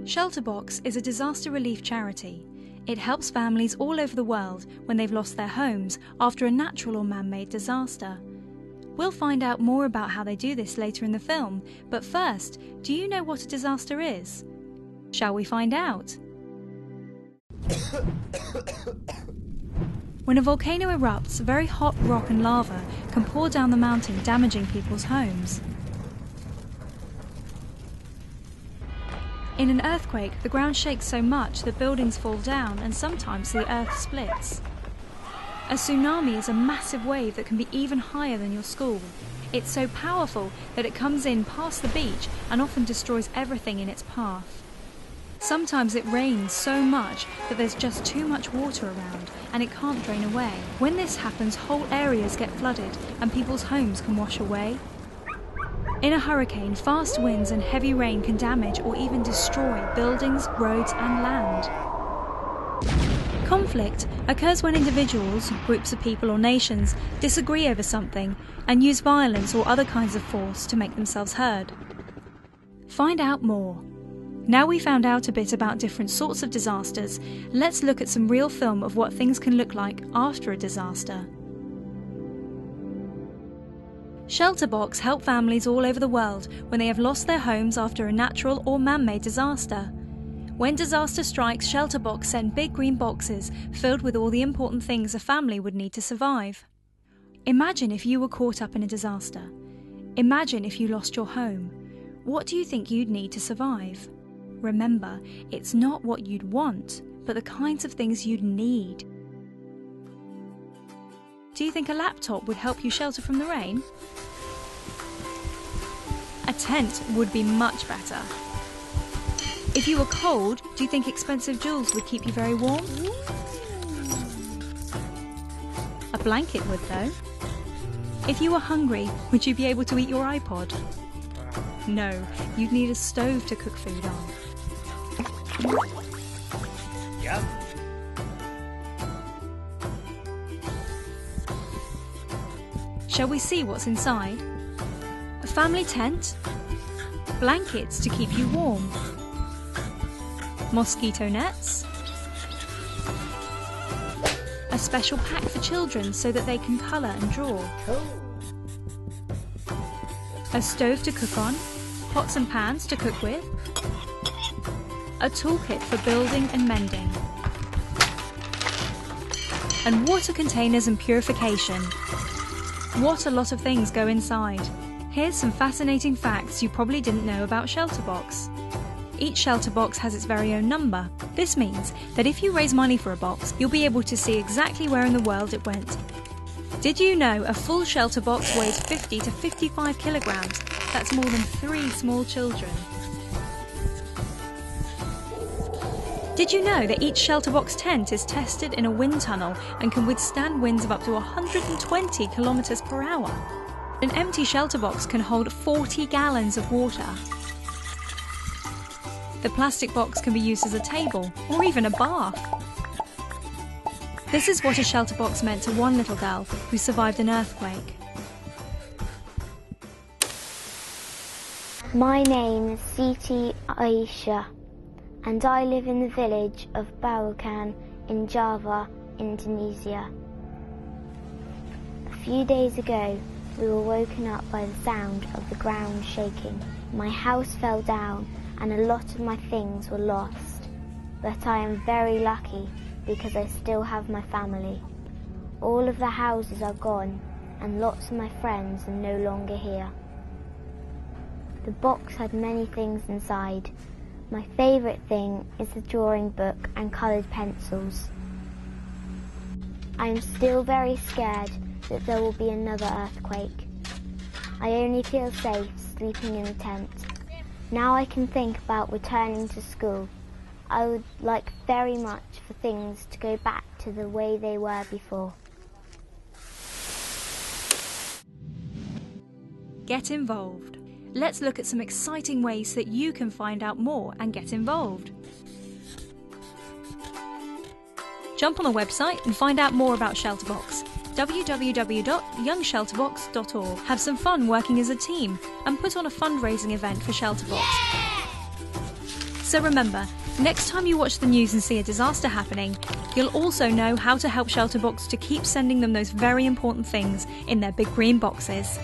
Shelterbox is a disaster relief charity. It helps families all over the world when they've lost their homes after a natural or man-made disaster. We'll find out more about how they do this later in the film, but first, do you know what a disaster is? Shall we find out? When a volcano erupts, very hot rock and lava can pour down the mountain, damaging people's homes. In an earthquake, the ground shakes so much that buildings fall down and sometimes the earth splits. A tsunami is a massive wave that can be even higher than your school. It's so powerful that it comes in past the beach and often destroys everything in its path. Sometimes it rains so much that there's just too much water around and it can't drain away. When this happens, whole areas get flooded and people's homes can wash away. In a hurricane, fast winds and heavy rain can damage or even destroy buildings, roads and land. Conflict occurs when individuals, groups of people or nations disagree over something and use violence or other kinds of force to make themselves heard. Find out more. Now we found out a bit about different sorts of disasters, let's look at some real film of what things can look like after a disaster. Shelterbox help families all over the world when they have lost their homes after a natural or man-made disaster. When disaster strikes, Shelterbox send big green boxes filled with all the important things a family would need to survive. Imagine if you were caught up in a disaster. Imagine if you lost your home. What do you think you'd need to survive? Remember, it's not what you'd want, but the kinds of things you'd need. Do you think a laptop would help you shelter from the rain? A tent would be much better. If you were cold, do you think expensive jewels would keep you very warm? A blanket would though. If you were hungry, would you be able to eat your iPod? No, you'd need a stove to cook food on. Yep. Shall we see what's inside? A family tent, blankets to keep you warm, mosquito nets, a special pack for children so that they can colour and draw, a stove to cook on, pots and pans to cook with, a toolkit for building and mending, and water containers and purification. What a lot of things go inside. Here's some fascinating facts you probably didn't know about Shelterbox. Each Shelterbox has its very own number. This means that if you raise money for a box, you'll be able to see exactly where in the world it went. Did you know a full Shelterbox weighs 50 to 55 kilograms? That's more than 3 small children. Did you know that each Shelterbox tent is tested in a wind tunnel and can withstand winds of up to 120 kilometers per hour? An empty Shelterbox can hold 40 gallons of water. The plastic box can be used as a table or even a bath. This is what a Shelterbox meant to one little girl who survived an earthquake. My name is Siti Aisha, and I live in the village of Barukan in Java, Indonesia. A few days ago, we were woken up by the sound of the ground shaking. My house fell down and a lot of my things were lost, but I am very lucky because I still have my family. All of the houses are gone and lots of my friends are no longer here. The box had many things inside. My favourite thing is the drawing book and coloured pencils. I am still very scared that there will be another earthquake. I only feel safe sleeping in the tent. Now I can think about returning to school. I would like very much for things to go back to the way they were before. Get involved. Let's look at some exciting ways that you can find out more and get involved. Jump on the website and find out more about Shelterbox. www.youngshelterbox.org. Have some fun working as a team and put on a fundraising event for Shelterbox. So remember, next time you watch the news and see a disaster happening, you'll also know how to help Shelterbox to keep sending them those very important things in their big green boxes.